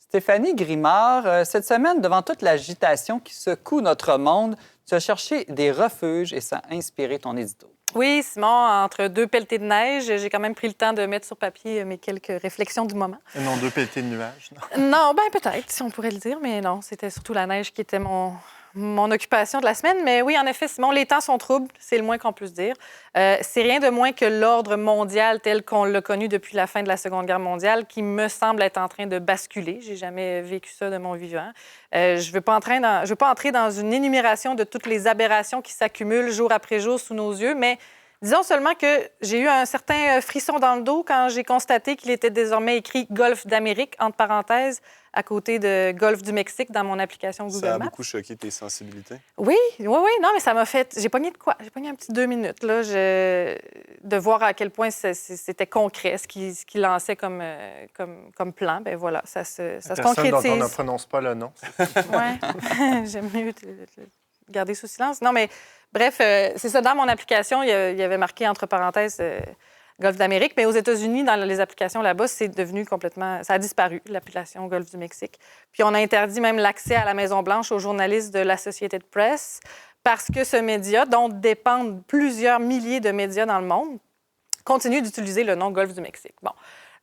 Stéphanie Grimard, cette semaine, devant toute l'agitation qui secoue notre monde, tu as cherché des refuges et ça a inspiré ton édito. Oui, Simon, entre deux pelletées de neige, j'ai quand même pris le temps de mettre sur papier mes quelques réflexions du moment. Et non, deux pelletées de nuages. Non, bien peut-être, si on pourrait le dire, mais non, c'était surtout la neige qui était mon occupation de la semaine. Mais oui, en effet, Simon, les temps sont troubles, c'est le moins qu'on puisse dire. C'est rien de moins que l'ordre mondial tel qu'on l'a connu depuis la fin de la Seconde Guerre mondiale qui me semble être en train de basculer. J'ai jamais vécu ça de mon vivant. Je veux pas entrer dans une énumération de toutes les aberrations qui s'accumulent jour après jour sous nos yeux, mais disons seulement que j'ai eu un certain frisson dans le dos quand j'ai constaté qu'il était désormais écrit « Golfe d'Amérique » entre parenthèses à côté de « Golfe du Mexique » dans mon application Google Maps. Ça a beaucoup choqué tes sensibilités? Oui, non, mais ça m'a fait... J'ai pogné de quoi? J'ai pogné un petit 2 minutes, là, de voir à quel point c'était concret, ce qu'il lançait comme plan. Ben voilà, ça se concrétise. Personne dont on ne prononce pas le nom. Oui, j'aime mieux garder sous silence. Non, mais bref, c'est ça. Dans mon application, il y avait marqué entre parenthèses Golfe d'Amérique, mais aux États-Unis, dans les applications là-bas, c'est devenu complètement... Ça a disparu, l'appellation Golfe du Mexique. Puis on a interdit même l'accès à la Maison-Blanche aux journalistes de l'Associated Press parce que ce média, dont dépendent plusieurs milliers de médias dans le monde, continue d'utiliser le nom Golfe du Mexique. Bon,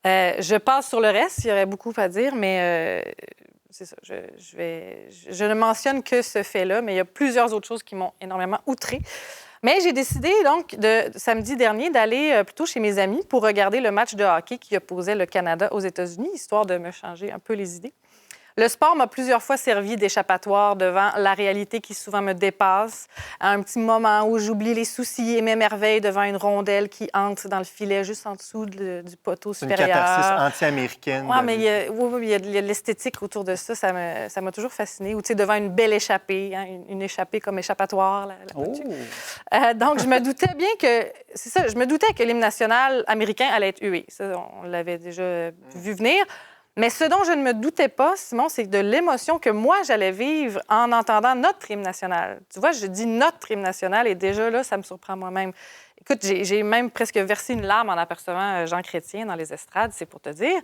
je passe sur le reste, il y aurait beaucoup à dire, mais... c'est ça. Je ne mentionne que ce fait-là, mais il y a plusieurs autres choses qui m'ont énormément outrée. Mais j'ai décidé, donc, samedi dernier, d'aller plutôt chez mes amis pour regarder le match de hockey qui opposait le Canada aux États-Unis, histoire de me changer un peu les idées. Le sport m'a plusieurs fois servi d'échappatoire devant la réalité qui souvent me dépasse, à un petit moment où j'oublie les soucis et m'émerveille devant une rondelle qui entre dans le filet juste en dessous du poteau supérieur. C'est une catharsis anti-américaine. Oui, mais il y a de l'esthétique autour de ça. Ça m'a toujours fascinée. Ou, tu sais, devant une belle échappée, hein, une échappée comme échappatoire. Donc, je me doutais bien que... C'est ça, je me doutais que l'hymne national américain allait être hué. Ça, on l'avait déjà vu venir. Mais ce dont je ne me doutais pas, Simon, c'est de l'émotion que moi, j'allais vivre en entendant notre hymne national. Tu vois, je dis notre hymne national et déjà là, ça me surprend moi-même. Écoute, j'ai même presque versé une larme en apercevant Jean Chrétien dans les estrades, c'est pour te dire.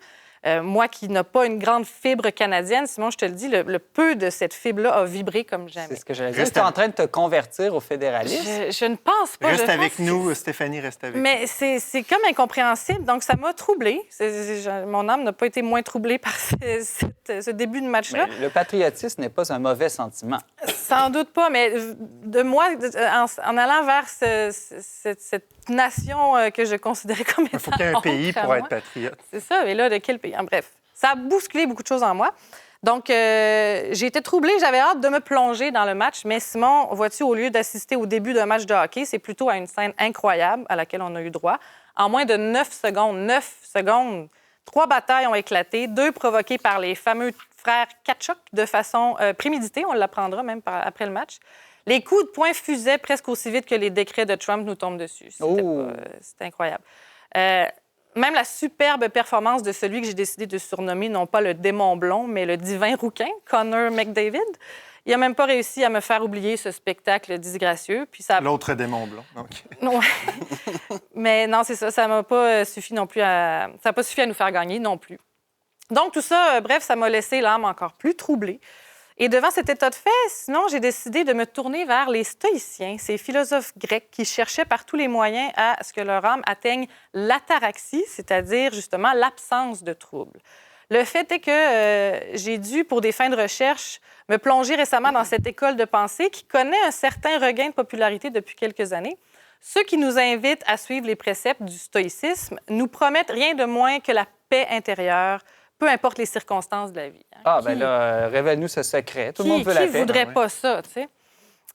Moi qui n'ai pas une grande fibre canadienne, Simon, je te le dis, le peu de cette fibre-là a vibré comme jamais. C'est ce que j'allais dire. Tu es en train de te convertir au fédéralisme? Je ne pense pas. Reste avec nous, Stéphanie, reste avec nous. Mais c'est comme incompréhensible. Donc, ça m'a troublée. Mon âme n'a pas été moins troublée par ce début de match-là. Mais le patriotisme n'est pas un mauvais sentiment. Sans doute pas, mais de moi, en allant vers cette nation que je considérais comme étant... Il faut qu'il y ait un pays pour être patriote. C'est ça, mais là, de quel pays? En bref, ça a bousculé beaucoup de choses en moi. Donc, j'ai été troublée, j'avais hâte de me plonger dans le match, mais Simon, vois-tu, au lieu d'assister au début d'un match de hockey, c'est plutôt à une scène incroyable à laquelle on a eu droit. En moins de 9 secondes, 3 batailles ont éclaté, 2 provoquées par les fameux frères Tkachuk de façon préméditée, on l'apprendra même après le match. Les coups de poing fusaient presque aussi vite que les décrets de Trump nous tombent dessus. C'était incroyable. Même la superbe performance de celui que j'ai décidé de surnommer, non pas le démon blond, mais le divin rouquin, Connor McDavid, il n'a même pas réussi à me faire oublier ce spectacle disgracieux. Puis ça... L'autre démon blond. Donc. Non, mais non, c'est ça. Ça n'a pas suffi non plus ça n'a pas suffi à nous faire gagner non plus. Donc, tout ça, bref, ça m'a laissé l'âme encore plus troublée. Et devant cet état de fait, sinon, j'ai décidé de me tourner vers les stoïciens, ces philosophes grecs qui cherchaient par tous les moyens à ce que leur âme atteigne l'ataraxie, c'est-à-dire justement l'absence de trouble. Le fait est que j'ai dû, pour des fins de recherche, me plonger récemment dans cette école de pensée qui connaît un certain regain de popularité depuis quelques années. Ceux qui nous invitent à suivre les préceptes du stoïcisme nous promettent rien de moins que la paix intérieure, peu importe les circonstances de la vie. Ah, bien là, révèle-nous ce secret. Tout le monde veut la paix. Qui ne voudrait pas ça, tu sais?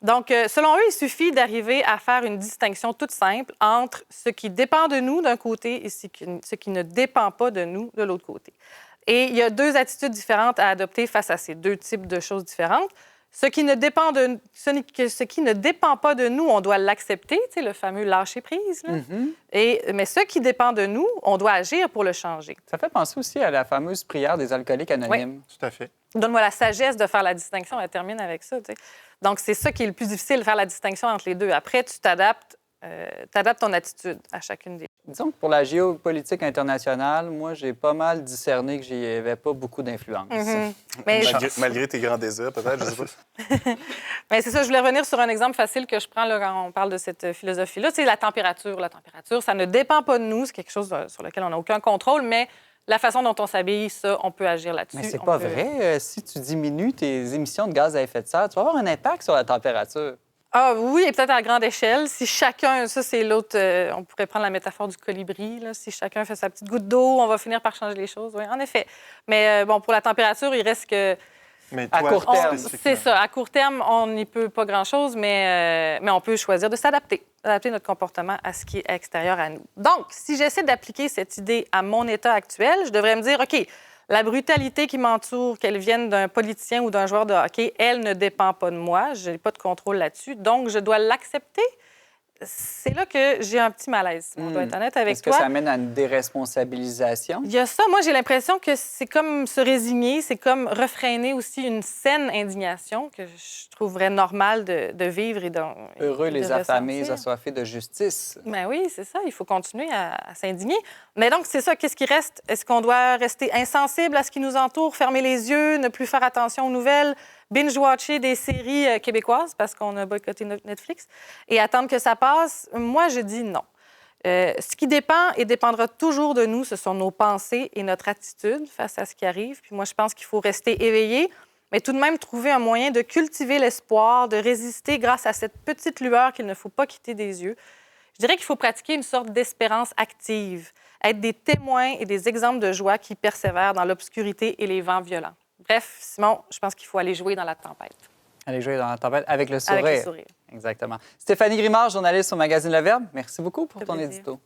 Donc, selon eux, il suffit d'arriver à faire une distinction toute simple entre ce qui dépend de nous d'un côté et ce qui ne dépend pas de nous de l'autre côté. Et il y a 2 attitudes différentes à adopter face à ces 2 types de choses différentes. Ce qui ne dépend pas de nous, on doit l'accepter, tu sais, le fameux lâcher-prise. Mais ce qui dépend de nous, on doit agir pour le changer. Ça fait penser aussi à la fameuse prière des alcooliques anonymes. Oui, tout à fait. Donne-moi la sagesse de faire la distinction. Elle termine avec ça, tu sais. Donc, c'est ça qui est le plus difficile, faire la distinction entre les deux. Après, tu t'adaptes Tu adaptes ton attitude à chacune des... Disons que pour la géopolitique internationale, moi, j'ai pas mal discerné que j'y avais pas beaucoup d'influence. Mais Malgré tes grands désirs, peut-être, je sais pas. mais c'est ça, je voulais revenir sur un exemple facile que je prends là, quand on parle de cette philosophie-là. C'est la température. La température, ça ne dépend pas de nous. C'est quelque chose sur lequel on n'a aucun contrôle, mais la façon dont on s'habille, ça, on peut agir là-dessus. Mais c'est pas vrai. Si tu diminues tes émissions de gaz à effet de serre, tu vas avoir un impact sur la température. Ah oui, et peut-être à grande échelle. Si chacun, ça c'est l'autre, on pourrait prendre la métaphore du colibri, là. Si chacun fait sa petite goutte d'eau, on va finir par changer les choses. Oui, en effet. Mais bon, pour la température, il reste que... Mais À toi, court terme. spécifiquement. C'est ça. À court terme, on n'y peut pas grand-chose, mais on peut choisir de s'adapter, adapter notre comportement à ce qui est extérieur à nous. Donc, si j'essaie d'appliquer cette idée à mon état actuel, je devrais me dire, OK, la brutalité qui m'entoure, qu'elle vienne d'un politicien ou d'un joueur de hockey, elle ne dépend pas de moi. Je n'ai pas de contrôle là-dessus. Donc, je dois l'accepter. C'est là que j'ai un petit malaise, si on doit être honnête avec Est-ce que toi. ça amène à une déresponsabilisation? Il y a ça. Moi, j'ai l'impression que c'est comme se résigner, c'est comme refréner aussi une saine indignation que je trouverais normal de vivre et Heureux et de les affamés, ressentir. assoiffés de justice. Ben oui, c'est ça. Il faut continuer à s'indigner. Mais donc, c'est ça. Qu'est-ce qui reste? Est-ce qu'on doit rester insensible à ce qui nous entoure, fermer les yeux, ne plus faire attention aux nouvelles, binge-watcher des séries québécoises parce qu'on a boycotté Netflix et attendre que ça passe? Moi, je dis non. Ce qui dépend et dépendra toujours de nous, ce sont nos pensées et notre attitude face à ce qui arrive. Puis moi, je pense qu'il faut rester éveillé, mais tout de même trouver un moyen de cultiver l'espoir, de résister grâce à cette petite lueur qu'il ne faut pas quitter des yeux. Je dirais qu'il faut pratiquer une sorte d'espérance active, être des témoins et des exemples de joie qui persévèrent dans l'obscurité et les vents violents. Bref, Simon, je pense qu'il faut aller jouer dans la tempête. Aller jouer dans la tempête avec le sourire. Avec le sourire. Exactement. Stéphanie Grimard, journaliste au magazine Le Verbe, merci beaucoup pour Ça fait ton plaisir. édito.